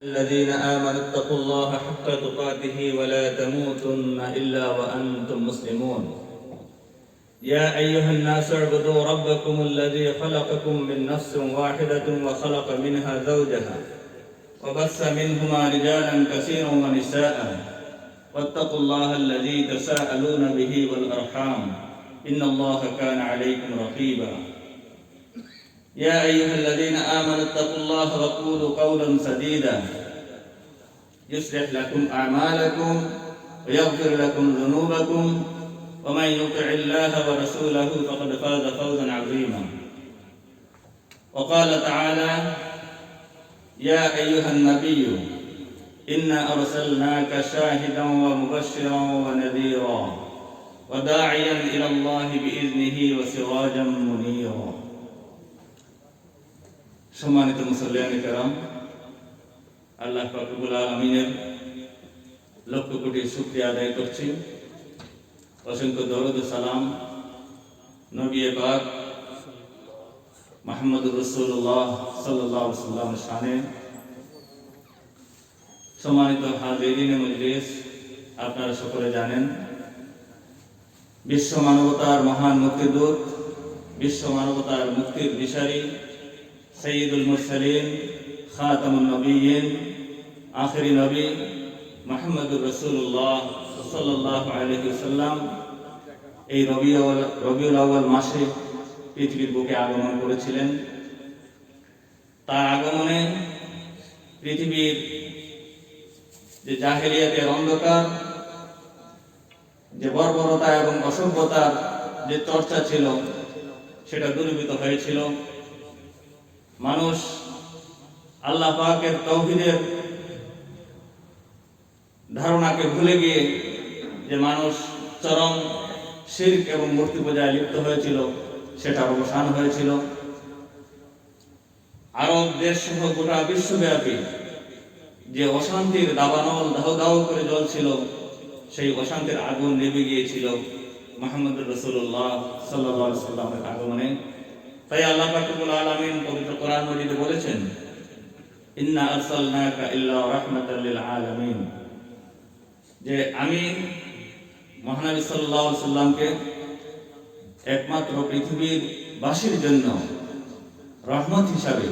الذين آمنوا اتقوا الله حق تقاته ولا تموتن إلا وأنتم مسلمون. يا أيها الناس اعبدوا ربكم الذي خلقكم من نفس واحدة وخلق منها زوجها وبث منهما رجالا كثيرا ونساء واتقوا الله الذي تساءلون به والأرحام إن الله كان عليكم رقيبا. يا أيها الذين آمنوا اتقوا الله وقولوا قولا سديدا يصلح لكم أعمالكم ويغفر لكم ذنوبكم ومن يطع الله ورسوله فقد فاز فوزا عظيما. وقال تعالى: يا أيها النبي إنا أرسلناك شاهدا ومبشرا ونذيرا وداعيا إلى الله بإذنه وسراجا منيرا. সম্মানিত মুসল্লিয়ানে কেরাম, আল্লাহ পাক রব্বুল আলামিনের লক্ষ কোটি শুকরিয়া আদায় করছি। অসংখ্য দরুদ ও সালাম নবী পাক মুহাম্মদুর রাসূলুল্লাহ সাল্লাল্লাহু আলাইহি ওয়াসাল্লামের শানে। সম্মানিত হাজিরিনে মজলিস, আপনারা সকলে জানেন বিশ্ব মানবতার মহান মুক্তিদূত, বিশ্ব মানবতার মুক্তির দিশারি সৈয়দুল মুরসালিন, খাতামুন নবিয়্যিন, আখিরি নবী মুহাম্মদুর রাসূলুল্লাহ সাল্লাল্লাহু আলাইহি ওয়াসাল্লাম এই রবিউল আউয়াল মাসে পৃথিবীর বুকে আগমন করেছিলেন। তার আগমনে পৃথিবীর যে জাহেলিয়াতের অন্ধকার, যে বর্বরতা এবং অসভ্যতার যে চর্চা ছিল সেটা দূরীভূত হয়েছিল। মানুষ আল্লাহ পাকের তাওহীদের ধারণাকে ভুলে গিয়ে যে মানুষ চরম শিরক এবং মূর্তি পূজায় লিপ্ত হয়েছিল সেটার অবসান হয়েছিল। আরব দেশ সহ গোটা বিশ্বব্যাপী যে অশান্তির দাবানল দাউ দাউ করে জ্বলছিল, সেই অশান্তির আগুন নিভে গিয়েছিল মুহাম্মদুর রাসূলুল্লাহ সাল্লাল্লাহু আলাইহি ওয়াসাল্লামের আগমনে। তাই আল্লাহ পাক রব্বুল আলামিন পবিত্র কোরআন মাজিদে বলেছেন, ইন্না আরসালনাকা ইল্লা রাহমাতাল লিল আলামিন, যে আমি মহানবী সাল্লাল্লাহু আলাইহি ওয়াসাল্লামকে একমাত্র পৃথিবীর বাসীর জন্য রহমত হিসাবে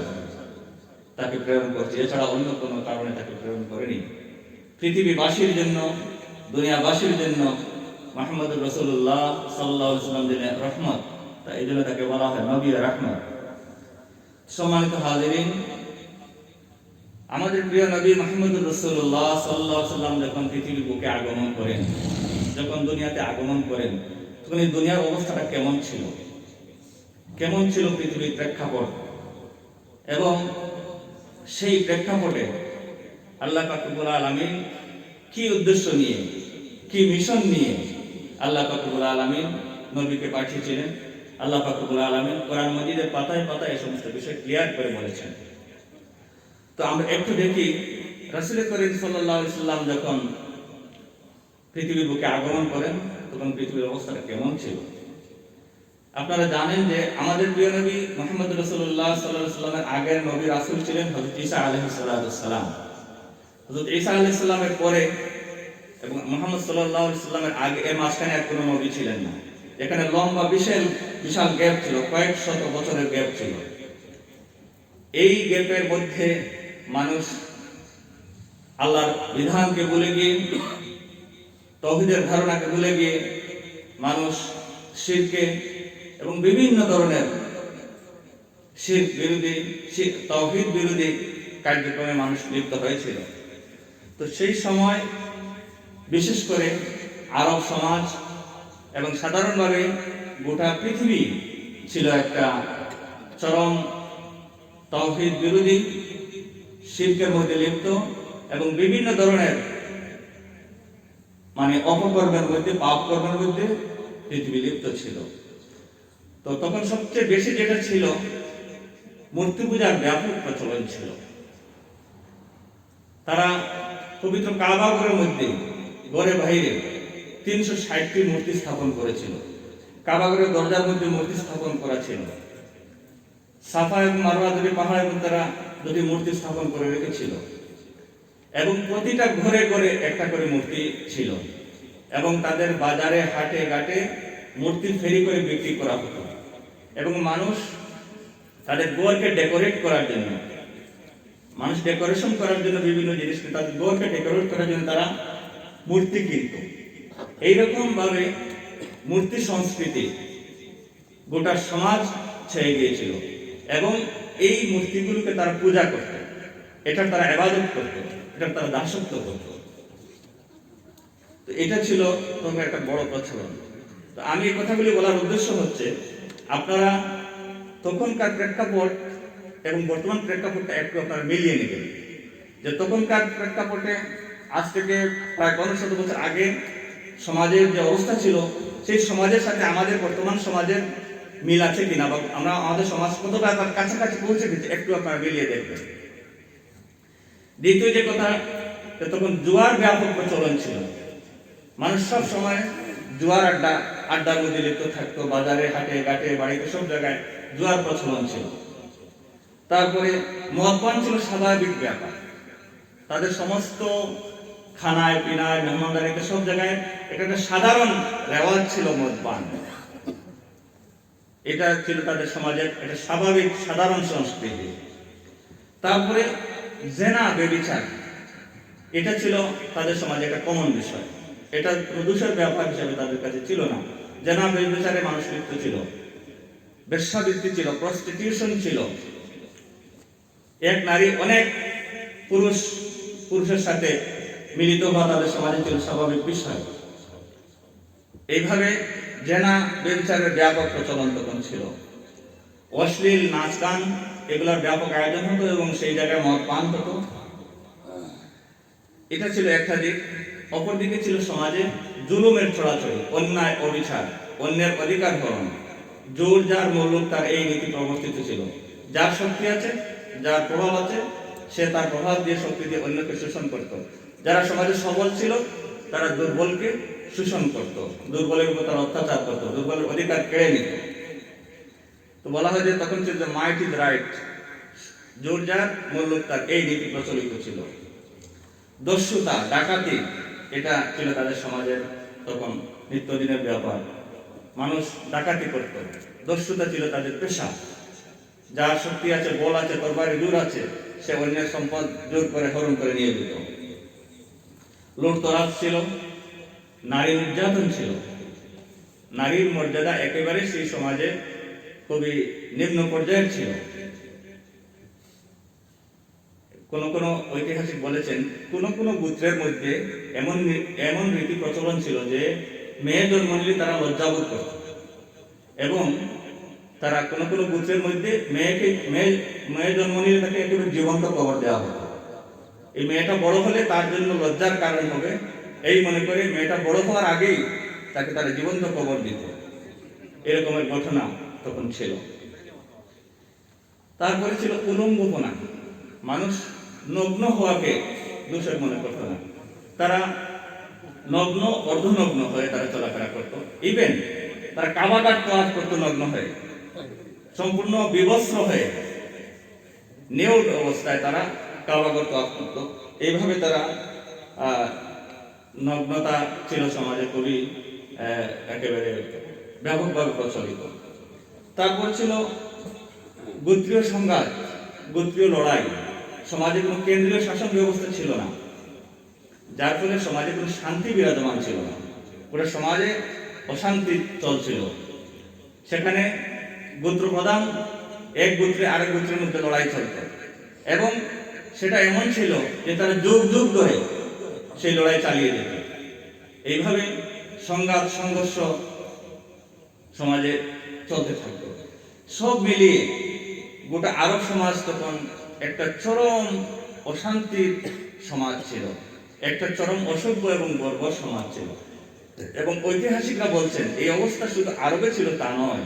তাকে প্রেরণ করছি, এছাড়া অন্য কোনো কারণে তাকে প্রেরণ করেনি। পৃথিবীবাসীর জন্য, দুনিয়াবাসীর জন্য মুহাম্মদুর রাসূলুল্লাহ সাল্লাল্লাহু আলাইহি ওয়াসাল্লাম যিনি রহমত, তাই এই জন্য তাকে বলা হয় নবী রাহমত। সম্মানিত হাজিরিন, আমাদের প্রিয় নবী মুহাম্মদুর রাসূলুল্লাহ সাল্লাল্লাহু আলাইহি ওয়াসাল্লাম যখন পৃথিবীর বুকে আগমন করেন, যখন দুনিয়াতে আগমন করেন, তখন এই দুনিয়ার অবস্থাটা কেমন ছিল, কেমন ছিল পৃথিবীর প্রেক্ষাপট, এবং সেই প্রেক্ষাপটে আল্লাহ পাক রব্বুল আলামিন কি উদ্দেশ্য নিয়ে, কি মিশন নিয়ে আল্লাহ পাক রব্বুল আলামিন নবীকে পাঠিয়েছিলেন। আল্লাহ পাক রব্বুল আলামিন কোরআন মাজিদের পাতায় পাতায় এই সমস্ত বিষয় ক্লিয়ার করে বলেছেন। তো আমরা একটু দেখি রাসূল করিম সাল্লাল্লাহু আলাইহি ওয়াসাল্লাম যখন পৃথিবীর বুকে আগমন করেন তখন পৃথিবীর অবস্থাটা কেমন ছিল। আপনারা জানেন যে আমাদের প্রিয় নবী মুহাম্মদুর রাসূলুল্লাহ সাল্লাল্লাহু আলাইহি ওয়াসাল্লামের আগের নবী রাসূল ছিলেন হযরত ঈসা আলাইহিস সালাম। হযরত ঈসা আলাইহিস সালামের পরে এবং মুহাম্মদ সাল্লাল্লাহু আলাইহি ওয়াসাল্লামের আগে এর মাঝখানে আর কোনো নবী ছিলেন না। এখানে লম্বা বিশাল গ্যাপ ছিল, কয়েক শত বছরের গ্যাপ ছিল। এই গ্যাপের মধ্যে মানুষ আল্লাহর বিধানকে ভুলে গিয়ে, তাওহীদের ধারণাকে ভুলে গিয়ে মানুষ শিরকে এবং বিভিন্ন ধরনের শিরক বিরোধী, তাওহীদ বিরোধী কার্যক্রমে মানুষ লিপ্ত হয়েছিল। তো সেই সময় বিশেষ করে আরব সমাজ এবং সাধারণভাবে গোটা পৃথিবী ছিল একটা চরম তাওহীদ বিরোধী, শিরকের মধ্যে লিপ্ত এবং বিভিন্ন ধরনের অপকর্মের মধ্যে, পাপ কর্মের মধ্যে পৃথিবী লিপ্ত ছিল। তো তখন সবচেয়ে বেশি যেটা ছিল, মূর্তি পূজার ব্যাপক প্রচলন ছিল। তারা পবিত্র কাবা ঘরের মধ্যে, ঘরে বাইরে 360টি মূর্তি স্থাপন করেছিল। কাবা ঘরের দরজার মধ্যে মূর্তি স্থাপন করা ছিল। সাফা এবং মারওয়া দুটি পাহাড়ের মধ্যে তারা দুটি মূর্তি স্থাপন করে রেখেছিল। এবং প্রতিটা ঘরে ঘরে একটা করে মূর্তি ছিল এবং তাদের বাজারে হাটে ঘাটে মূর্তি ফেরি করে বিক্রি করা হতো এবং মানুষ তাদের গোয়ারকে ডেকোরেট করার জন্য বিভিন্ন জিনিস তাদের গোয়ারকে ডেকোরেট করার জন্য তারা মূর্তি কিনত। এইরকম ভাবে মূর্তি সংস্কৃতি গোটা সমাজ ছেয়ে গিয়েছিল এবং এই মূর্তিগুলোকে তারা পূজা করত, এটার তারা ইবাদত করত, এটার তারা দাসত্ব করত। তো এটা ছিল তোমার একটা বড় প্রচলন। তো আমি এই কথাগুলি বলার উদ্দেশ্য হচ্ছে আপনারা তখনকার প্রেক্ষাপট এবং বর্তমান প্রেক্ষাপটটা একটু আপনারা মিলিয়ে নেবেন। যে তখনকার প্রেক্ষাপটে আজ থেকে প্রায় ৫০ বছর আগে সমাজের যে অবস্থা ছিল সেই সমাজের সাথে আমাদের বর্তমান সমাজের মিল আছে কিনা, বা আমরা আমাদের সমাজ কতটা তার কাছাকাছি পৌঁছে গেছে একটু আপনারা মিলিয়ে দেখবেন। দ্বিতীয় যে কথা, তখন জুয়ার ব্যাপক প্রচলন ছিল। মানুষ সব সময় জুয়ার আড্ডার মধ্যে লিপ্ত থাকতো, বাজারে হাটে ঘাটে বাড়িতে সব জায়গায় জুয়ার প্রচলন ছিল। তারপরে মদপান ছিল স্বাভাবিক ব্যাপার, তাদের সমস্ত খানায় পিনায় মেহমানদারিতে সব জায়গায় এটা একটা সাধারণ রেওয়াজ ছিল মদপান। এটা ছিল তাদের সমাজের একটা স্বাভাবিক সাধারণ সংস্কৃতি। তারপরে জেনা ব্যভিচার, এটা ছিল তাদের সমাজে একটা কমন বিষয়, এটা প্রদূষণ ব্যাপার হিসেবে তাদের কাছে ছিল না। জেনা ব্যভিচারে মানুষ লিপ্ত ছিল, বেশ্যাবৃত্তি ছিল, প্রস্টিটিউশন ছিল। এক নারী অনেক পুরুষের সাথে মিলিত হওয়া তাদের সমাজে ছিল স্বাভাবিক বিষয়। এইভাবে জেনা ব্যভিচারের ব্যাপক প্রচলন তখন ছিল। অশ্লীল নাচ গান এগুলোর ব্যাপক আয়োজন হতো এবং সেই জায়গায় মদ পান হতো। এটা ছিল একটা দিক। অপরদিকে ছিল সমাজে জুলুমের ছড়াছড়ি, অন্যায় অবিচার, অন্যের অধিকার হরণ। জোর যার মুলুক তার এই নীতি প্রবর্তিত ছিল। যার শক্তি আছে, যার প্রভাব আছে, সে তার প্রভাব দিয়ে শক্তি দিয়ে অন্যকে শোষণ করত। যারা সমাজে সবল ছিল তারা দুর্বলকে শোষণ করত, দুর্বলের উপর তারা অত্যাচার করত, দুর্বলের অধিকার কেড়ে নিত। তো বলা হয় যে তখন ছিল যে মাইট ইজ রাইট, জোর যার মুলুক তার এই নীতি প্রচলিত ছিল। দস্যুতা ডাকাতি এটা ছিল তাদের সমাজের তখন নিত্যদিনের ব্যাপার। মানুষ ডাকাতি করত, দস্যুতা ছিল তাদের পেশা। যার শক্তি আছে, বল আছে, তরবারি জোর আছে, সে অন্যের সম্পদ জোর করে হরণ করে নিয়ে যেত। লুটতরাজ ছিল, নারী নির্যাতন ছিল। নারীর মর্যাদা একেবারে সেই সমাজে খুবই নিম্ন পর্যায়ের ছিল। কোন কোন ঐতিহাসিক বলেছেন কোন গোত্রের মধ্যে এমন রীতি প্রচলন ছিল যে মেয়ে জন্ম নিলে তারা লজ্জাবোধ করত এবং তারা কোন গোত্রের মধ্যে মেয়ে জন্ম নিলে তাকে একেবারে জীবন্ত কবর দেওয়া হতো। এই মেয়েটা বড় হলে তার জন্য লজ্জার কারণ হবে এই মনে করে মেয়েটা বড় হওয়ার আগেই তাকে তারা জীবন্ত কবর দিত। এরকমের ঘটনা তখন ছিল। তারপরে ছিল উলঙ্গপনা, মানুষ নগ্ন হওয়াকে দোষের মনে করত না। তারা নগ্ন অর্ধনগ্ন হয়ে তারা চলাফেরা করত। ইভেন তারা কাবাঘাট তোয়াফ করত নগ্ন হয়ে, সম্পূর্ণ বিবস্ত্র হয়ে নিউড অবস্থায় তারা কাবাঘাট তোয়াফ করত। এইভাবে তারা নগ্নতা ছিল সমাজে খুবই একেবারে ব্যাপকভাবে প্রচলিত। তারপর ছিল গোত্রীয় সংঘাত, গোত্রীয় লড়াই। সমাজে কোনো কেন্দ্রীয় শাসন ব্যবস্থা ছিল না, যার ফলে সমাজে কোনো শান্তি বিরাজমান ছিল না। পুরো সমাজে অশান্তি চলছিল। সেখানে গোত্র প্রধান এক গোত্রে আরেক গোত্রের মধ্যে লড়াই চলত এবং সেটা এমন ছিল যে তারা যুগ যুগ ধরে সেই লড়াই চালিয়ে যেত। এইভাবে সংঘাত সংঘর্ষ সমাজে চলতে থাকত। সব মিলিয়ে গোটা আরব সমাজ তখন একটা চরম অশান্তির সমাজ ছিল, একটা চরম অসভ্য এবং বর্বর সমাজ ছিল। এবং ঐতিহাসিকরা বলছেন এই অবস্থা শুধু আরবে ছিল তা নয়,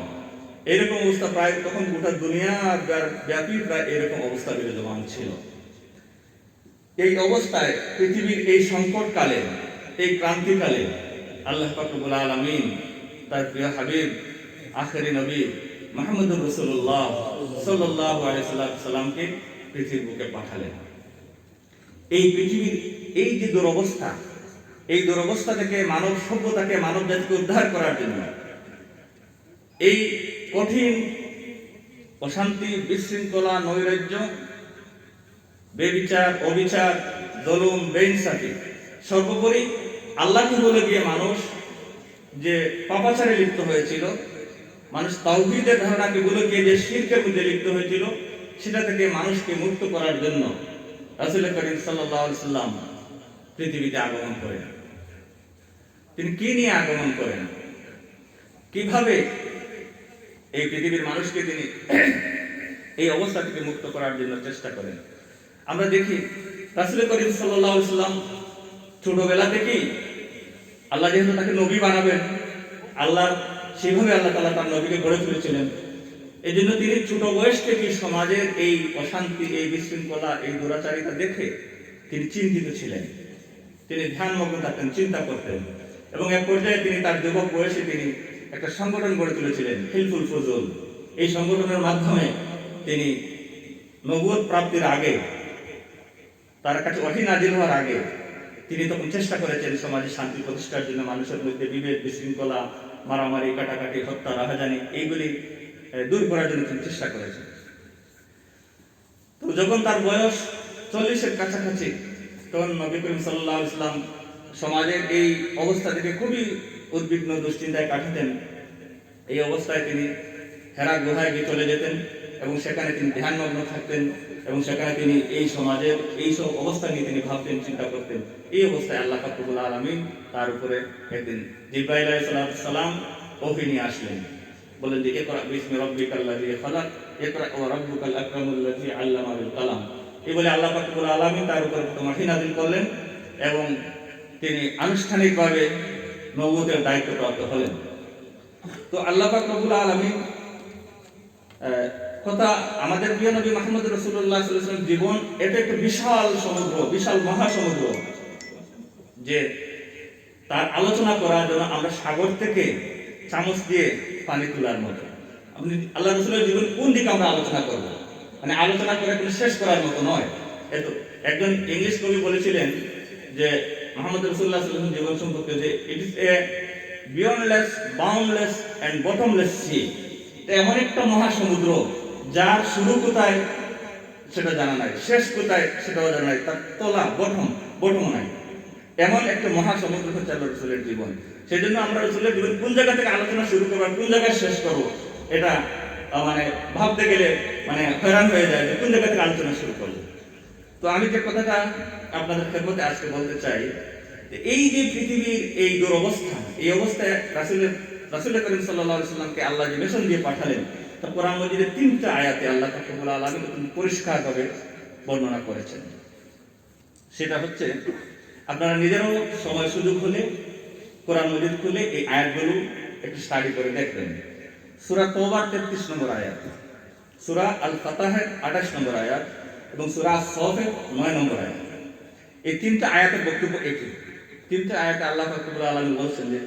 এরকম অবস্থা প্রায় তখন গোটা দুনিয়া ব্যাপী প্রায় এরকম অবস্থা বিরাজমান ছিল। এই অবস্থায় পৃথিবীর এই সংকটকালে, এই ক্রান্তিকালে আল্লাহ পাক রব্বুল আলামিন তার প্রিয় হাবিব আখেরি নবী মুহাম্মদুর রাসূলুল্লাহ সাল্লাল্লাহু আলাইহি সাল্লামকে পৃথিবীর বুকে পাঠালেন। এই পৃথিবীর এই যে দুরবস্থা, এই দুরবস্থা থেকে মানব সভ্যতাকে, মানব জাতিকে উদ্ধার করার জন্য এই কঠিন অশান্তি, বিশৃঙ্খলা, নৈরাজ্য, বেবিচার, অবিচার, জুলুম, বেইনসাফি, সর্বোপরি আল্লাহকে ভুলে গিয়ে মানুষ যে পাপাচারে লিপ্ত হয়েছিল, মানুষ তাওহীদের ধারণাকে ভুলে গিয়ে যে শিরকের মধ্যে লিপ্ত হয়েছিল, সেটা থেকে মানুষকে মুক্ত করার জন্য রাসূল করিম সাল্লাল্লাহু আলাইহি সাল্লাম পৃথিবীতে আগমন করেন। তিনি কি নিয়ে আগমন করেন, কিভাবে এই পৃথিবীর মানুষকে তিনি এই অবস্থা থেকে মুক্ত করার জন্য চেষ্টা করেন। আমরা দেখি রাসূল করিম সাল্লাল্লাহু আলাইহি সাল্লাম ছোটবেলা থেকেই আল্লাহ যেহেতু তাকে নবী বানাবেন, সেভাবে আল্লাহ তাআলা তার নবীকে গড়ে তুলেছিলেন। এই জন্য তিনি ছোট বয়স থেকে সমাজের এই অশান্তি, এই বিশৃঙ্খলা, এই দুরাচারিতা দেখে তিনি চিন্তিত ছিলেন, তিনি ধ্যানমগ্ন থাকতেন, চিন্তা করতেন, এবং এক পর্যায়ে তিনি তার যুবক বয়সে তিনি একটা সংগঠন গড়ে তুলেছিলেন, হিলফুল ফুজুল। এই সংগঠনের মাধ্যমে তিনি নবুয়ত প্রাপ্তির আগে, তার কাছে ওহী নাযিল হওয়ার আগে তিনি তখন চেষ্টা করেছেন সমাজে শান্তি প্রতিষ্ঠার জন্য, মানুষের মধ্যে বিভেদ, বিশৃঙ্খলা, মারামারি, কাটাকাটি, হত্যা, রাহাজানি এইগুলি দূর করার জন্য তিনি চেষ্টা করেছেন। তো যখন তার বয়স 40-এর কাছাকাছি, তখন নবী করিম সাল্লাল্লাহু আলাইহি ওয়াসাল্লাম সমাজের এই অবস্থা থেকে খুবই উদ্বিগ্ন, দুশ্চিন্তায় কাটাতেন। এই অবস্থায় তিনি হেরা গুহায় গিয়ে চলে যেতেন এবং সেখানে তিনি ধ্যানমগ্ন থাকতেন, এবং সেখানে তিনি এই সমাজের এই সব অবস্থা নিয়ে তিনি ভাবতেন, চিন্তা করতেন। এই অবস্থায় আল্লাহ পাক রব্বুল আলামিন তার উপরে একদিন জিবরাইল আলাইহিস সালাম ওহী নিয়ে আসলেন, বলেন যে ইকরা বিসমি রাব্বিকাল্লাযী খালাক, ইকরা ওয়া রাব্বুকাল আকরামুল্লাযী আল্লামা বিল কালাম। এই বলে আল্লাহ পাক রব্বুল আলামিন তার উপর ওহী নাযিল করলেন এবং তিনি আনুষ্ঠানিকভাবে নবুয়তের দায়িত্ব প্রাপ্ত হলেন। তো আল্লাহ পাক রব্বুল আলামিন কথা, আমাদের প্রিয় নবী মুহাম্মদ রাসূলুল্লাহ সাল্লাল্লাহু আলাইহি ওয়াসাল্লাম জীবন এটা একটা বিশাল সমুদ্র, বিশাল মহাসমুদ্র, যে তার আলোচনা করার জন্য আমরা সাগর থেকে চামচ দিয়ে পানি তোলার মতো। আপনি আল্লাহ রাসূলের জীবন কোন দিকে আমরা আলোচনা করব, মানে আলোচনা করে কোনো শেষ করার মতো নয়। এত একজন ইংলিশ কবি বলেছিলেন যে মুহাম্মদ রাসূলুল্লাহ সাল্লাল্লাহু আলাইহি ওয়াসাল্লাম জীবন সম্পর্কে, যে it is a beyondless, boundless and bottomless sea. এমন একটা মহাসমুদ্র যার শুরু কোথায় সেটা জানা নাই, শেষ কোথায় সেটাও জানা নাই, তার তলা বটম নাই। এমন একটা মহাসমুদ্র হচ্ছে আল্লাহ রাসূলের জীবন। সেই জন্য আমরা রাসূলের জীবন কোন জায়গা থেকে আলোচনা শুরু করব, কোন জায়গায় শেষ করব, এটা মানে ভাবতে গেলে মানে হয়রান হয়ে যায় যে কোন জায়গা থেকে আলোচনা শুরু করব। তো আমি যে কথাটা আপনাদের খেদমতে আজকে বলতে চাই, এই যে পৃথিবীর এই দুরবস্থা, এই অবস্থায় রাসূল করিম সাল্লাল্লাহু আলাইহি ওয়াসাল্লামকে আল্লাহ যে মিশন দিয়ে পাঠালেন, তা কোরআন মাজিদের 3টা আয়াতে আল্লাহ রাব্বুল আলামিন পরিষ্কারভাবে বর্ণনা করেছেন। সেটা হচ্ছে, আপনারা নিজেরাও সময় সুযোগ হলে কোরআন মাজিদ খুলে এই আয়াতগুলো একটু স্টাডি করে দেখবেন। সূরা তওবার 33 নম্বর আয়াত, সূরা আল ফাতাহের 28 নম্বর আয়াত এবং সূরা সফের 9 নম্বর আয়াত। এই 3টা আয়াতের বক্তব্য একই। 3টা আয়াতে আল্লাহ রাব্বুল আলামিন বলেছেন যে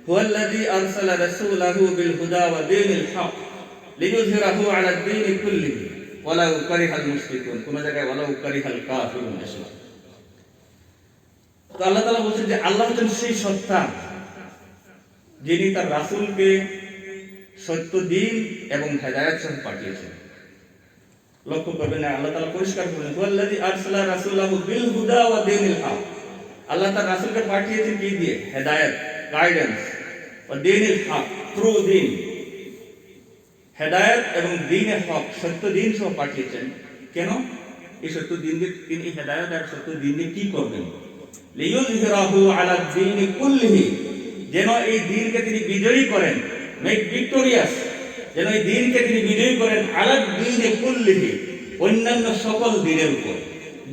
হুয়াল্লাযী আরসালা রাসূলাহু বিল হুদা ওয়া দীনিল হক লিইয়ুযহিরাহু আলাদ দীনি কুল্লিহি ওয়ালাউ কারিহাল মুশরিকুন। কোন জায়গায় ওয়ালাউ কারিহাল কাফিরুন আছে। তো আল্লাহ তাআলা বলেন যে আল্লাহ হচ্ছেন সেই সত্তা যিনি তার রাসূলকে সত্য দ্বীন এবং হেদায়েত সহ পাঠিয়েছেন। লক্ষ্য করবেন, আল্লাহ তাআলা পরিষ্কার বলেন হুয়াল্লাযী আরসালা রাসূলাহু বিল হুদা ওয়া দীনিল হক। আল্লাহ তার রাসূলকে পাঠিয়েছেন কি দিয়ে? হেদায়েত, গাইডেন্স, ও দীনিল হক, ট্রু দ্বীন, হেদায়েত এবং দ্বীনে হক, সত্য দ্বীন সহ পাঠিয়েছেন। কেন? এই সত্য দ্বীন দিয়ে তিনি হেদায়েত আর সত্য দ্বীন দিয়ে কি করবেন? লিইয়ুযহিরাহু আলাদ দীনি কুল্লিহি, যেন এই দ্বীনকে তিনি বিজয়ী করেন, মেক ভিক্টোরিয়াস, যেন এই দ্বীনকে তিনি বিজয়ী করেন আলাদ দীনি কুল্লিহি, অন্যান্য সকল দ্বীনের উপর।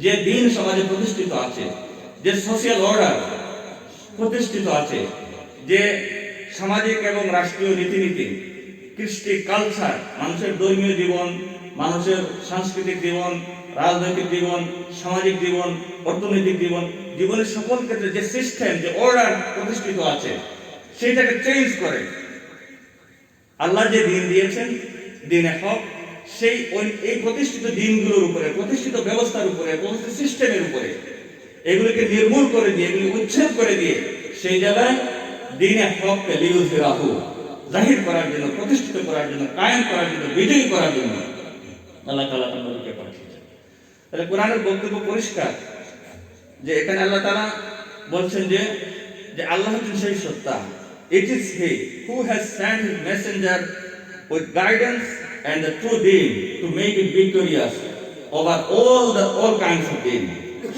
যে দ্বীন সমাজে প্রতিষ্ঠিত আছে, যে সোশ্যাল অর্ডার প্রতিষ্ঠিত আছে, যে সামাজিক এবং রাষ্ট্রীয় রীতিনীতি, কৃষ্টি, কালচার, মানুষের ধর্মীয় জীবন, মানুষের সাংস্কৃতিক জীবন, রাজনৈতিক জীবন, সামাজিক জীবন, অর্থনৈতিক জীবন, জীবনের সকল ক্ষেত্রে যে সিস্টেম, যে অর্ডার প্রতিষ্ঠিত আছে, সেইটাকে চেঞ্জ করে আল্লাহ যে দিন দিয়েছেন, দিনে হক, এই প্রতিষ্ঠিত দিনগুলোর উপরে, প্রতিষ্ঠিত ব্যবস্থার উপরে, প্রতিষ্ঠিত সিস্টেমের উপরে এগুলিকে নির্মূল করে দিয়ে, এগুলি উচ্ছেদ করে দিয়ে সেই জায়গায় দ্বীনে হককে লিইউযহিরাহু জাহির করার জন্য, প্রতিষ্ঠিত করার জন্য, কায়েম করার জন্য, বিজয়ী করার জন্য আল্লাহ তাআলা তার নবীকে পাঠিয়েছেন। তাহলে কোরআনের বক্তব্য পরিষ্কার যে এখানে আল্লাহ তাআলা বলছেন যে আল্লাহ হচ্ছেন সেই সত্তা। It is He who has sent His messenger with guidance and the true deen to make it victorious over all kinds of deen,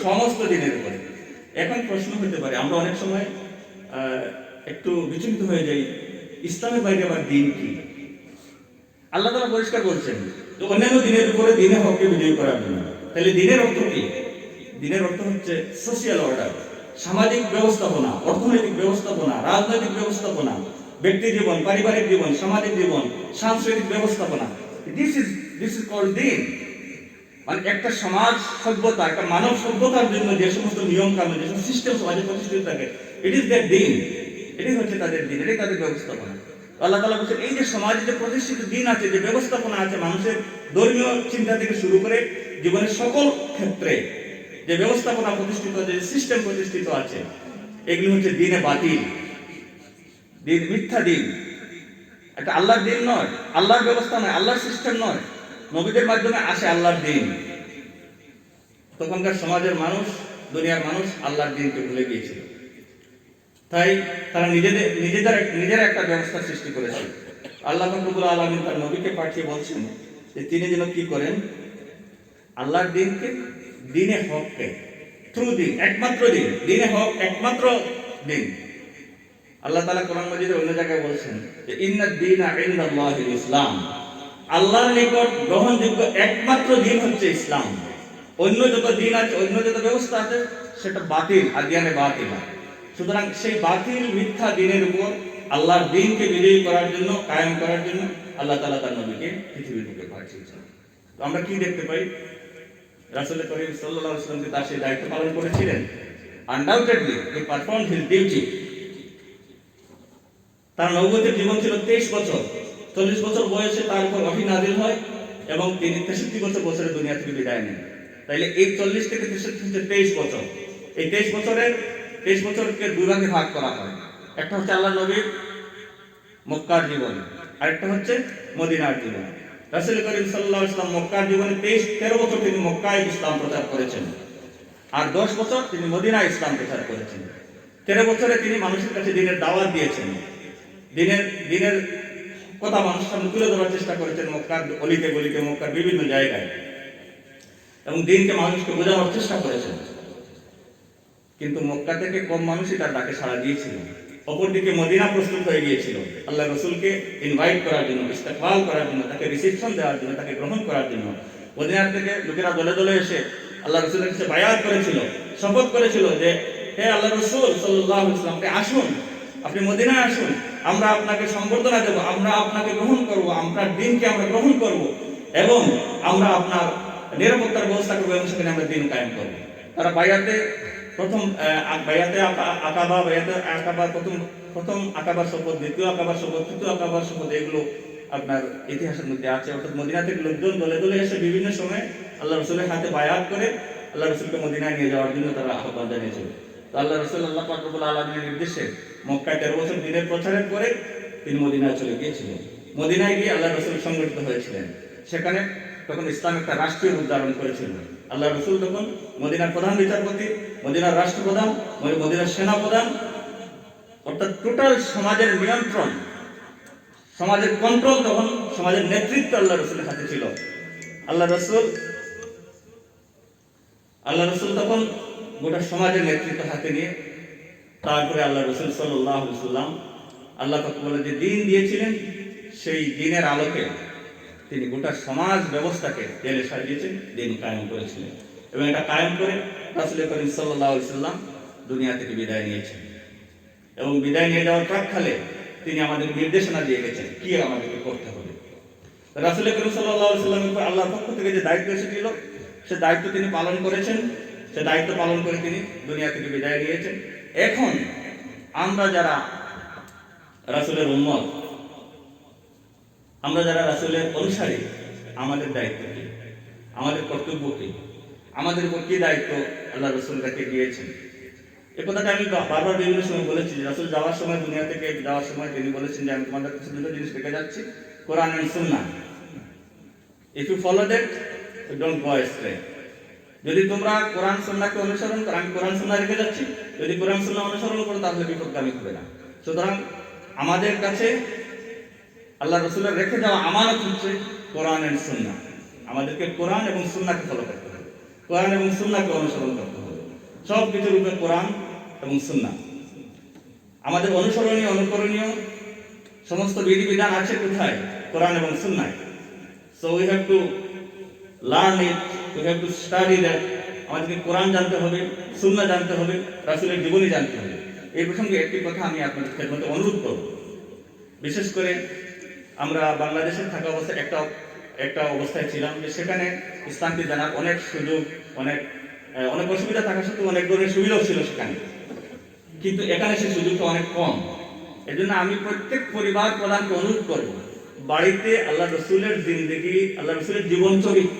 সমস্ত দিনের উপরে। এখন প্রশ্ন হতে পারে, আমরা অনেক সময় একটু বিচলিত হয়ে যাই, ইসলামের বাইরে আবার দিন কি? আল্লাহ তাআলা পরিষ্কার বলছেন যে অন্যান্য দিনের উপরে দ্বীনে হককে বিজয়ী করার জন্য। তাহলে দ্বীনের অর্থ কি? দ্বীনের অর্থ হচ্ছে সোশিয়াল অর্ডার, সামাজিক ব্যবস্থাপনা, অর্থনৈতিক ব্যবস্থাপনা, রাজনৈতিক ব্যবস্থাপনা, ব্যক্তি জীবন, পারিবারিক জীবন, সামাজিক জীবন, সাংস্কৃতিক ব্যবস্থাপনা। দিস ইজ কল্ড দ্বীন। মানে একটা সমাজ সভ্যতা, একটা মানব সভ্যতার জন্য যে সমস্ত নিয়ম কানুন, যে সমস্ত সিস্টেম সমাজে প্রতিষ্ঠিত থাকে, ইট ইজ দ্যাট দ্বীন। এটাই হচ্ছে তাদের দ্বীন, এটাই তাদের ব্যবস্থাপনা। আল্লাহ তাআলা বলছেন এই যে সমাজে যে প্রতিষ্ঠিত দ্বীন আছে, যে ব্যবস্থাপনা আছে, মানুষের ধর্মীয় চিন্তা থেকে শুরু করে জীবনের সকল ক্ষেত্রে যে ব্যবস্থাপনা প্রতিষ্ঠিত, যে সিস্টেম প্রতিষ্ঠিত আছে, এগুলি হচ্ছে দ্বীনে বাতিল, দ্বীন মিথ্যা দ্বীন। একটা আল্লাহর দ্বীন নয়, আল্লাহর ব্যবস্থা নয়, আল্লাহর সিস্টেম নয়। নবীদের মাধ্যমে আসে আল্লাহর দ্বীন। তখনকার সমাজের মানুষ, দুনিয়ার মানুষ আল্লাহর দ্বীনকে ভুলে গিয়েছিল। তাই তারা নিজেরা একটা ব্যবস্থা সৃষ্টি করেছে। আল্লাহ রব্বুল আলামিন তার নবীকে পাঠিয়ে বলছেন যে তিনি যেন কি করেন, আল্লাহর দ্বীনকে, দ্বীনে হককে, থ্রু দ্বীন, একমাত্র দ্বীন, দ্বীনে হক একমাত্র দ্বীন। আল্লাহ তাআলা কোরআন মাজিদে অন্য জায়গায় বলছেন যে ইন্নাদ দীনা ইনদাল্লাহিল ইসলাম, আল্লাহর নিকট গ্রহণযোগ্য একমাত্র দ্বীন হচ্ছে ইসলাম। অন্য যত দ্বীন আছে, অন্য যত ব্যবস্থা আছে, সেটা বাতিল, আদিয়ানে বাতিল। সুতরাং সেই বাতিল মিথ্যা দ্বীনের উপর আল্লাহর দ্বীনকে বিজয়ী করার জন্য, কায়েম করার জন্য আল্লাহ তাআলা তার নবীকে পৃথিবীর বুকে পাঠিয়েছেন। তো আমরা কি দেখতে পাই? রাসূল করিম সাল্লাল্লাহু আলাইহি ওয়াসাল্লাম তার সেই দায়িত্ব পালন করেছিলেন। আনডাউটেডলি হি পারফর্মড হিজ ডিউটি। তার নবুয়তের জীবন ছিল 23 বছর। 40 বছর বয়সে তার উপর ওহী নাযিল হয় এবং তিনি 63 বছরে দুনিয়া থেকে বিদায় নেন। তাইলে এই 40 থেকে 63 হচ্ছে 23 বছর। এই 23 বছরকে দুই ভাগে ভাগ করা হয়। একটা হচ্ছে আল্লাহর নবীর মক্কার জীবন, আরেকটা হচ্ছে মদিনার জীবন। রাসূল করিম সাল্লাল্লাহু আলাইহি ওয়াসাল্লাম মক্কার জীবনে 13 বছর তিনি মক্কায় ইসলাম প্রচার করেছেন, আর 10 বছর তিনি মদিনায় ইসলাম প্রচার করেছেন। 13 বছরে তিনি মানুষের কাছে দ্বীনের দাওয়াত দিয়েছেন, দ্বীনের কথা মানুষের সামনে তুলে ধরার চেষ্টা করেছেন মক্কার অলিতে গলিতে, মক্কার বিভিন্ন জায়গায়, এবং দ্বীনকে মানুষকে বোঝানোর চেষ্টা করেছেন। কিন্তু মক্কা থেকে কম মানুষই তার ডাকে সাড়া দিয়েছিল। অপরদিকে মদিনা প্রস্তুত হয়ে গিয়েছিল আল্লাহ রাসূলকে ইনভাইট করার জন্য, ইস্তেকবাল করার জন্য, তাকে রিসেপশন দেওয়ার জন্য, তাকে গ্রহণ করার জন্য। মদিনা থেকে লোকেরা দলে দলে এসে আল্লাহ রাসূলের কাছে বায়াত করেছিল, শপথ করেছিল যে হে আল্লাহ রাসূল সাল্লাল্লাহু আলাইহি ওয়াসাল্লাম, আপনি আসুন, আপনি মদিনায় আসুন, আমরা আপনাকে সম্বর্ধনা দেব, আমরা আপনাকে গ্রহণ করব, আপনার দ্বীনকে আমরা গ্রহণ করব, এবং আমরা আপনার নিরাপত্তার ব্যবস্থা করব, এবং সেখানে আমরা দ্বীন কায়েম করব। তারা প্রথম আকাবার শপথ, দ্বিতীয় আকাবার শপথ, তৃতীয় আকাবার শপথ, এগুলো আপনার ইতিহাসের মধ্যে আছে। অর্থাৎ মদিনা থেকে লোকজন দলে দলে এসে বিভিন্ন সময় আল্লাহ রাসূলের হাতে বায়াত করে আল্লাহ রাসূলকে মদিনায় নিয়ে যাওয়ার জন্য তারা আহ্বান জানিয়েছিল। তো আল্লাহ রাসূল আল্লাহ পাক রব্বুল আলামিনের নির্দেশে মক্কায় 13 বছর দ্বীনের প্রচারের পরে তিনি মদিনায় চলে গিয়েছিলেন। মদিনায় গিয়ে আল্লাহ রাসূল সংগঠিত হয়েছিলেন। সেখানে তখন ইসলাম একটা রাষ্ট্রীয় রূপ ধারণ করেছিল। আল্লাহ রাসূল তখন মদিনার প্রধান বিচারপতি, মদিনার রাষ্ট্রপ্রধান, মদিনার সেনাপ্রধান, অর্থাৎ টোটাল সমাজের নিয়ন্ত্রণ, সমাজের কন্ট্রোল, তখন সমাজের নেতৃত্ব আল্লাহ রাসূলের হাতে ছিল। আল্লাহ রাসূল তখন গোটা সমাজের নেতৃত্ব হাতে নিয়ে, তারপরে আল্লাহ রাসূল সাল্লাল্লাহু আলাইহি ওয়াসাল্লাম আল্লাহ পাক বলে যে দ্বীন দিয়েছিলেন, সেই দ্বীনের আলোকে তিনি গোটা সমাজ ব্যবস্থাকে তেলে সাজিয়েছেন, দ্বীন কায়েম করেছিলেন। এবং এটা কায়েম করে রাসূল করিম সাল্লাল্লাহু আলাইহি ওয়াসাল্লাম দুনিয়া থেকে বিদায় নিয়েছেন। এবং বিদায় নিয়ে যাওয়ার প্রাক্কালে তিনি আমাদের নির্দেশনা দিয়ে গেছেন কি আমাদেরকে করতে হবে। রাসূল করিম সাল্লাল্লাহু আলাইহি ওয়াসাল্লামের উপর আল্লাহর পক্ষ থেকে যে দায়িত্ব এসেছিল, সে দায়িত্ব তিনি পালন করেছেন। সে দায়িত্ব পালন করে তিনি দুনিয়া থেকে বিদায় নিয়েছেন। এখন আমরা যারা রাসূলের উম্মত, আমরা যারা রাসূলের অনুসারী, আমাদের দায়িত্ব কি, আমাদের কর্তব্য কি, আমাদের উপর কি দায়িত্ব আল্লাহ রসুল রেখে গিয়েছেন। এই কথাটা আমি বারবার বিভিন্ন সময় বলেছি। রাসূল যাওয়ার সময়, দুনিয়া থেকে যাওয়ার সময় তিনি বলেছেন যে আমি তোমাদের কাছে দুটো জিনিস রেখে যাচ্ছি, Quran and Sunnah. If you follow that don't go astray. যদি তোমরা কোরআন সুন্নাহকে অনুসরণ করো, আমি কোরআন সুন্নাহ রেখে যাচ্ছি, যদি কোরআন সুন্নাহ অনুসরণ করো তাহলে বিপদগামী হবে না। সুতরাং আমাদের কাছে আল্লাহ রসুলের রেখে যাওয়া আমানত হচ্ছে কোরআন এন্ড সুন্নাহ। আমাদেরকে কোরআন এবং সুন্নাহকে ফলো করতে হবে, কোরআন এবং সুন্নাহকে অনুসরণ করতে হবে। সব কিছুর উপরে কোরআন এবং সুন্নাহ। আমাদের অনুসরণীয় অনুকরণীয় সমস্ত বিধিবিধান আছে কোথায়? কোরআন এবং সুন্নাহ। So we have to learn it, we have to study that. আমাদেরকে কোরআন জানতে হবে, সুন্নাহ জানতে হবে, রাসূলের জীবনী জানতে হবে। এই প্রসঙ্গে একটি কথা আমি আপনাদের খেদমতে অনুরোধ করব। বিশেষ করে আমরা বাংলাদেশে থাকা অবস্থায় একটা অবস্থায় ছিলাম যে সেখানে ইসলামকে জানার অনেক সুযোগ, অনেক অসুবিধা থাকা সত্ত্বেও অনেক ধরনের সুবিধাও ছিল সেখানে, কিন্তু এখানে সেই সুযোগটা অনেক কম। এই জন্য আমি প্রত্যেক পরিবার প্রধানকে অনুরোধ করব, বাড়িতে আল্লাহ রসুলের জিন্দেগি, আল্লাহ রসুলের জীবন চরিত,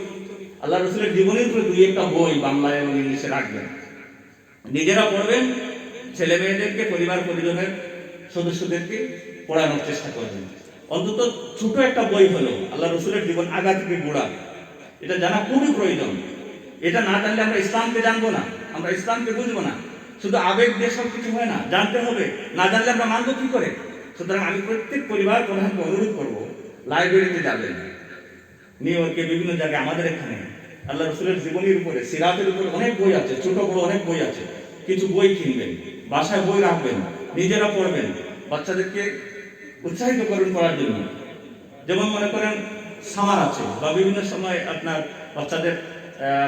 আল্লাহ রসুলের জীবনের উপরে দুই একটা বই বাংলায় এবং ইংলিশে রাখবেন, নিজেরা পড়বেন, ছেলে মেয়েদেরকে, পরিবার পরিজনের সদস্যদেরকে পড়ানোর চেষ্টা করবেন। অন্তত ছোট একটা বই হলো আল্লাহ রসুলের জীবন আগা থেকে গোড়া, এটা জানা খুবই প্রয়োজন। এটা না জানলে আমরা ইসলামকে জানবো না, আমরা ইসলামকে বুঝবো না। শুধু আবেগ দিয়ে সব কিছু হয় না, জানতে হবে। না জানলে আমরা মানবো কি করে? সুতরাং আমি প্রত্যেক পরিবার প্রধানকে অনুরোধ করবো, লাইব্রেরিতে যাবেন। নিউ ইয়র্কে বিভিন্ন জায়গায়, আমাদের এখানে আল্লাহ রসুলের জীবনীর উপরে, সিরাতের উপরে অনেক বই আছে, ছোট বড় অনেক বই আছে। কিছু বই কিনবেন, বাসায় বই রাখবেন, নিজেরা পড়বেন, বাচ্চাদেরকে উৎসাহিত করুন পড়ার জন্য। যেমন মনে করেন সামার আছে বা বিভিন্ন সময় আপনার বাচ্চাদের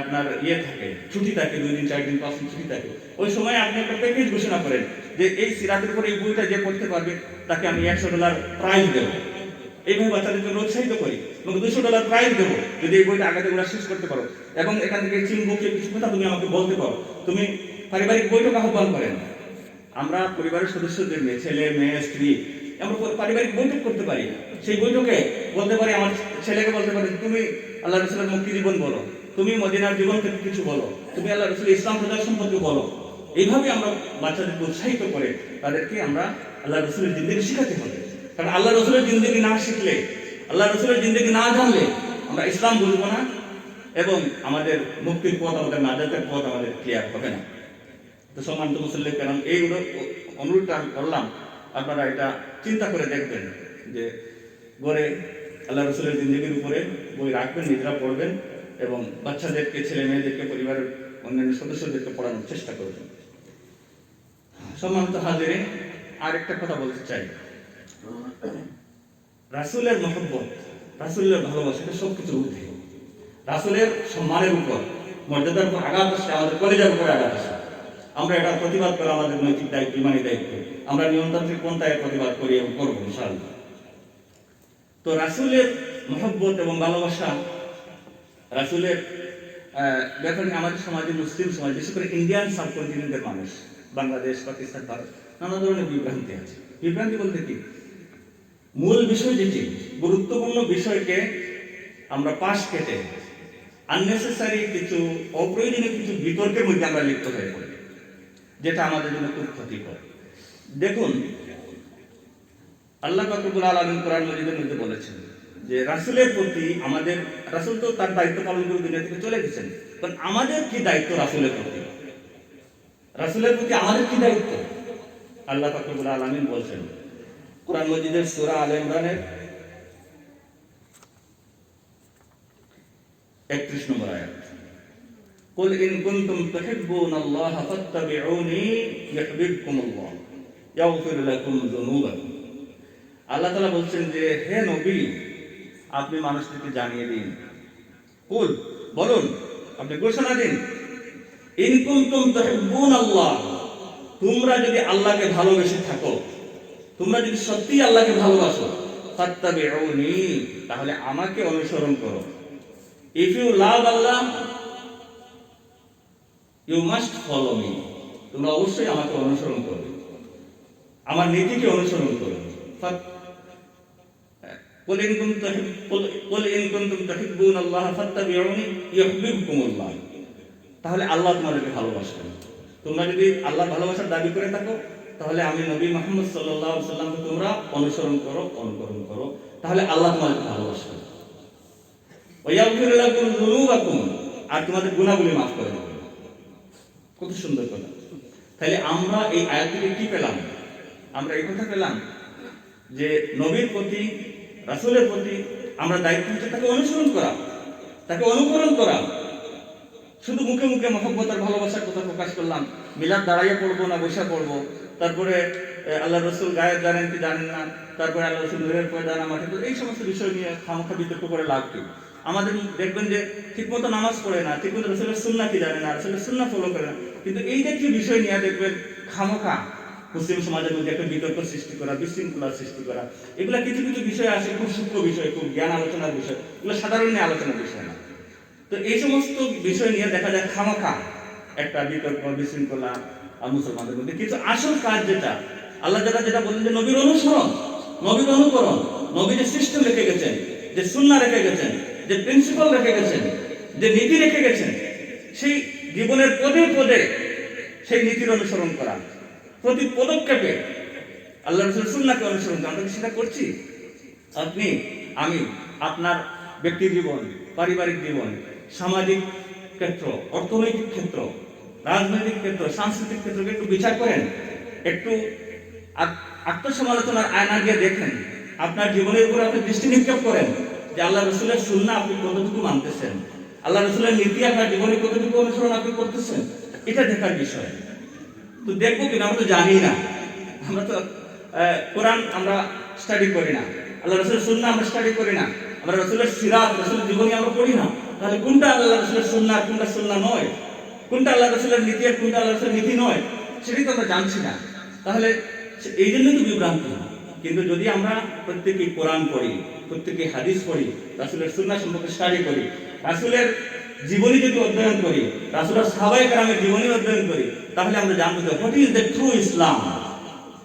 আপনার থাকে, ছুটি থাকে, 2 দিন 4 দিন 5 দিন ছুটি থাকে। ওই সময় আপনি একটা প্যাকেজ ঘোষণা করেন যে এই সিরাতের উপরে এই বইটা যে পড়তে পারবে তাকে আমি $100 প্রাইজ দেবো। এইভাবে বাচ্চাদেরকে উৎসাহিত করি এবং $200 প্রাইজ দেবো যদি এই বইটা আগাতে ওরা শেষ করতে পারো, এবং এখান থেকে চিনবো কিছু কথা তুমি আমাকে বলতে পারো। তুমি পারিবারিক বৈঠক আহ্বান করেন। আমরা পরিবারের সদস্যদের নিয়ে, ছেলে মেয়ে স্ত্রী, আমরা পারিবারিক বৈঠক করতে পারি। সেই বৈঠকে বলতে পারি, আমার ছেলেকে বলতে পারি তুমি আল্লাহ রসুলের মুক্তি জীবন বলো, তুমি মদিনার জীবন থেকে কিছু বলো, তুমি আল্লাহ রসুল ইসলাম প্রচার সম্পর্কে বলো। এইভাবে আমরা বাচ্চাদেরকে উৎসাহিত করে তাদেরকে আমরা আল্লাহ রসুলের জিন্দেগি শিখাতে হবে। কারণ আল্লাহ রসুলের জিন্দেগি না শিখলে, আল্লাহ রসুলের জিন্দেগি না জানলে আমরা ইসলাম বুঝবো না, এবং আমাদের মুক্তির পথ, আমাদের নাজাতের পথ আমাদের ক্লিয়ার হবে না। তো সম্মানিত মুসল্লি কারণ এইগুলো অনুরোধটা আমি করলাম, আপনারা এটা চিন্তা করে দেখবেন যে গড়ে আল্লাহ রসুলের জিন্দেগির উপরে বই রাখবেন, নিজেরা পড়বেন এবং বাচ্চাদেরকে, ছেলে মেয়েদেরকে, পরিবারের অন্যান্য সদস্যদেরকে পড়ানোর চেষ্টা করবেন। সম্মানিত হাজিরিন, আর একটা কথা বলতে চাই। রাসূলের মহব্বত, রাসূলের ভালোবাসা, এটা সবকিছুর ঊর্ধ্বে। রাসূলের সম্মানের উপর, মর্যাদার উপর আঘাত আসে, আমাদের কলেজের উপরে আঘাত আসে। আমরা এটা প্রতিবাদ করা আমাদের নৈতিক দায়িত্ব, ইমানি দায়িত্ব। আমরা নিয়মতান্ত্রিক পন্থায় প্রতিবাদ করি এবং করবো ইনশাআল্লাহ। তো রাসূলের মহব্বত এবং ভালোবাসা, রাসূলের দেখেন আমাদের সমাজে, মুসলিম সমাজ, বিশেষ করে ইন্ডিয়ান সাবকন্টিনেন্টের মানুষ, বাংলাদেশ, পাকিস্তান, ভারত, নানা ধরনের বিভ্রান্তি আছে। বিভ্রান্তি বলতে কি, মূল বিষয় যেটি, গুরুত্বপূর্ণ বিষয়কে আমরা পাশ কেটে আননেসেসারি কিছু, অপ্রয়োজনীয় কিছু বিতর্কের মধ্যে আমরা লিপ্ত হয়ে পড়ি, যেটা আমাদের জন্য খুব ক্ষতিকর। দেখুন, আল্লাহ পাক রব্বুল আলামিন কোরআন মাজিদের মধ্যে বলেছেন যে রাসূলের প্রতি আমাদের, রাসূল তো তার দায়িত্ব পালন করে দুনিয়া থেকে চলে গেছেন, কারণ আমাদের কি দায়িত্ব রাসূলের প্রতি? রাসূলের প্রতি আমাদের কি দায়িত্ব? আল্লাহ পাক রব্বুল আলামিন বলছেন কোরআন মাজিদের সূরা আলে ইমরানের 31 নম্বর আয়াত, কুল ইন কুনতুম তুহিব্বুনাল্লাহা ফাত্তাবিউনি ইউহিব্বুকুমুল্লাহ ইয়াগফির লাকুম যুনুবাকুম। আল্লাহ তাআলা বলছেন যে হে নবী, আপনি মানুষদেরকে জানিয়ে দিন, কুল বলুন, আপনি ঘোষণা দিন, ইন কুনতুম তুহিব্বুনাল্লাহ, তোমরা যদি আল্লাহকে ভালোবেসে থাকো, তোমরা যদি সত্যি আল্লাহকে ভালোবাসো, ফাত্তাবিউনি, তাহলে আমাকে অনুসরণ করো। If you love Allah, you must follow me, তোমরা অবশ্যই আমাকে অনুসরণ করবে, আমার নীতিকে অনুসরণ করবে। কুল ইন কুনতুম তুহিব্বুনাল্লাহ ফাত্তাবিউনি ইউহিব্বুকুমুল্লাহ। তাহলে আল্লাহ তোমাদেরকে ভালোবাসবেন। তোমরা যদি আল্লাহর ভালোবাসার দাবি করে থাকো, তাহলে আমি নবী মুহাম্মদ সাল্লাল্লাহু আলাইহি সাল্লামকে তোমরা অনুসরণ করো, তাহলে আল্লাহ তোমাদেরকে ভালোবাসবেন। ওয়া ইয়াগফিরু লাকুম যুনুবাকুম, আর তোমাদের গুনাহগুলি মাফ করে দেবেন। কত সুন্দর কথা। তাহলে আমরা এই আয়াত থেকে কি পেলাম? আমরা এই কথা পেলাম যে নবীর প্রতি, রাসূলের প্রতি আমরা দায়িত্ব হচ্ছে তাকে অনুসরণ করা, তাকে অনুকরণ করা। শুধু মুখে মুখে মহব্বত আর ভালোবাসার কথা প্রকাশ করলাম, মিলাদ দাঁড়াইয়া পড়বো না বসে পড়বো, তারপরে আল্লাহ রসুল গায়েব জানেন কি জানেন না, তারপরে আল্লাহ রসুল নূরের পয়দা নামাকে, তো এই সমস্ত বিষয় নিয়ে খামখা বিতর্ক করে লাভ কি? আমাদের দেখবেন যে ঠিকমতো নামাজ পড়ে না, ঠিকমতো রসুলের সুন্নাহ কি জানে না, রসুলের সুন্নাহ ফলো করে না, কিন্তু এই জাতীয় বিষয় নিয়ে দেখবেন খামখা মুসলিম সমাজের মধ্যে একটা বিতর্ক সৃষ্টি করা, বিশৃঙ্খলার সৃষ্টি করা। এগুলা কিছু কিছু বিষয় আছে খুব সূক্ষ্ম বিষয়, খুব জ্ঞান আলোচনার বিষয়, এগুলো সাধারণ আলোচনার বিষয় না। তো এই সমস্ত বিষয় নিয়ে দেখা যায় খামাখা একটা বিতর্ক, বিশৃঙ্খলা আর মুসলমানদের মধ্যে। কিছু আসল কাজ যেটা আল্লাহ যেটা বলেন যে নবীর অনুসরণ, নবীর অনুকরণ, নবী যে সিস্টেম রেখে গেছেন, যে সুন্নাহ রেখে গেছেন, যে প্রিন্সিপাল রেখে গেছেন, যে নীতি রেখে গেছেন, সেই জীবনের পদে পদে সেই নীতির অনুসরণ করা, প্রতি পদক্ষেপে আল্লাহ রাসূলের সুন্নাহকে অনুসরণ করা। আমরা কি সেটা করছি? আপনি, আমি, আপনার ব্যক্তি জীবন, পারিবারিক জীবন, সামাজিক ক্ষেত্র, অর্থনৈতিক ক্ষেত্র, রাজনৈতিক ক্ষেত্র, সাংস্কৃতিক ক্ষেত্রকে একটু বিচার করেন, একটু আত্মসমালোচনার আয়না দিয়ে দেখেন, আপনার জীবনের উপর আপনি দৃষ্টি নিক্ষেপ করেন যে আল্লাহ রসুলের সুন্নাহ আপনি কতটুকু মানতেছেন, আল্লাহ রসুলের নীতি আপনার জীবনে কতটুকু অনুসরণ আপনি করতেছেন, এটা দেখার বিষয়। তো দেখবো কিনা আমরা তো জানি না, আমরা তো কোরআন আমরা স্টাডি করি না, আল্লাহ রসুলের সুন্নাহ আমরা স্টাডি করি না, আমরা রসুলের সিরাত, রসুলের জীবনী আমরা পড়ি না, তাহলে কোনটা আল্লাহ রসুলের সুন্নাহ, কোনটা সুন্নাহ নয়, কোনটা আল্লাহ রসুলের নীতি আর কোনটা আল্লাহ রসুলের নীতি নয়, সেটাই তো আমরা জানছি না। তাহলে এই জন্যই তো বিভ্রান্তি। কিন্তু যদি আমরা প্রত্যেকে কোরআন পড়ি, প্রত্যেকে হাদিস পড়ি, রাসূলের সুন্নাহ সম্পর্কে স্টাডি করি, রাসূলের জীবনী যদি অধ্যয়ন করি, রাসূলের সাহাবায়ে কেরামের জীবনী অধ্যয়ন করি, তাহলে আমরা জানবো যে what is the true Islam,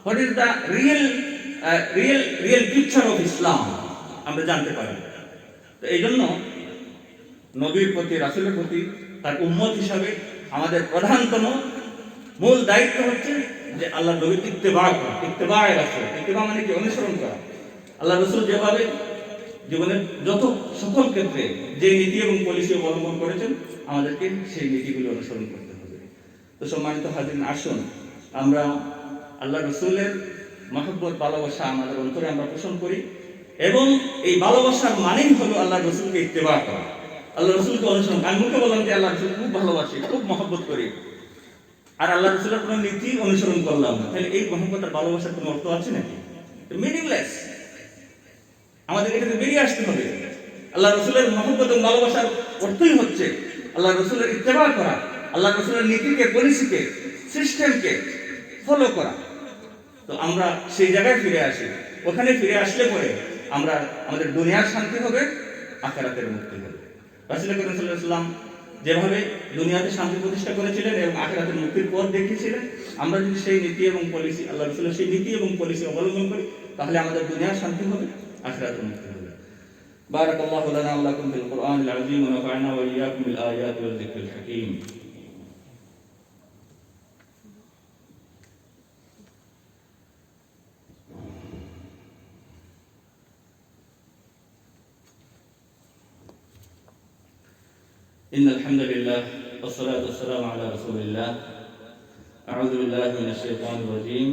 what is the real picture of Islam, আমরা জানতে পারি। তো এই জন্য নবীর প্রতি, রাসূলের প্রতি, তার উম্মত হিসাবে আমাদের প্রধানতম মূল দায়িত্ব হচ্ছে যে আল্লাহ নবীর ইত্তেবা করা, ইত্তেবায়ে রাসূল। ইত্তেবা মানে কি? অনুসরণ করা। আল্লাহ রাসূল যেভাবে জীবনের যত সকল ক্ষেত্রে যে নীতি এবং পলিসি অবলম্বন করেছেন, আমাদেরকে সেই নীতিগুলো অনুসরণ করতে হবে। তো সম্মানিত হাজিরিন, আসুন আমরা আল্লাহ রাসূলের মহব্বত, ভালোবাসা আমাদের অন্তরে আমরা পোষণ করি, এবং এই ভালোবাসার মানেই হলো আল্লাহ রাসূলকে ইত্তেবা করা, আল্লাহ রাসূলকে অনুসরণ। আমি মুখে বললাম যে আল্লাহ রাসূল খুব ভালোবাসি, খুব মহব্বত করি, আর আল্লাহ রাসূলের কোনো নীতি অনুসরণ করলাম না, তাহলে এই মহব্বত আর ভালোবাসার কোনো অর্থ আছে নাকি? মিনিংলেস। আমাদের এটা থেকে বেরিয়ে আসতে হবে। আল্লাহ রাসূলের মহব্বত এবং ভালোবাসার অর্থই হচ্ছে আল্লাহ রাসূলের ইত্তেবা করা, আল্লাহ রাসূলের নীতিকে, পলিসিকে, সিস্টেমকে ফলো করা। তো আমরা সেই জায়গায় ফিরে আসি। ওখানে ফিরে আসলে পরে আমরা, আমাদের দুনিয়ার শান্তি হবে, আখিরাতের মুক্তি হবে। রাসূল করিম সাল্লাল্লাহু আলাইহি ওয়াসাল্লাম যেভাবে দুনিয়াতে শান্তি প্রতিষ্ঠা করেছিলেন এবং আখিরাতের মুক্তির পথ দেখিয়েছিলেন, আমরা যদি সেই নীতি এবং পলিসি, আল্লাহ রাসূলের সেই নীতি এবং পলিসি অবলম্বন করি, তাহলে আমাদের দুনিয়ার শান্তি হবে, আখিরাতের মুক্তি হবে। বারাকাল্লাহু লানা ওয়া লাকুম ফিল কুরআনিল আযীম ওয়া নাফা'না ওয়া ইয়্যাকুম বিল আয়াতি ওয়াজ যিকরিল হাকীম। إن الحمد لله والصلاة والسلام على رسول الله. أعوذ بالله من الشيطان الرجيم.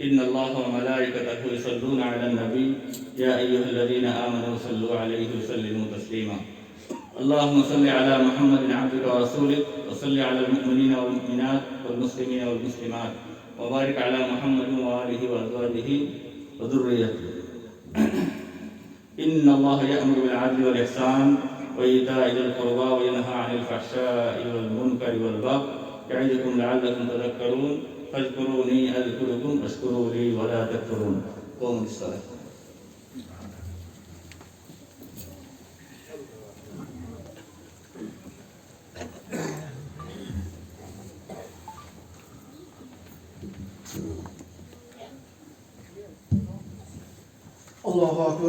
إن الله وملائكته يصلون على النبي يا أيها الذين آمنوا صلوا عليه وسلموا تسليما. اللهم صل على محمد عبدك ورسولك وصل على المؤمنين والمؤمنات والمسلمين والمسلمات وبارك على محمد وآله وأزواجه وذريته. إن الله يأمر بالعدل والإحسان وإيتاء ذي القربى وينهى عن الفحشاء والمنكر والبغي يعظكم لعلكم تذكرون فاذكروني أذكركم واشكروا لي ولا تكفرون. قوموا للصلاة. الله أكبر.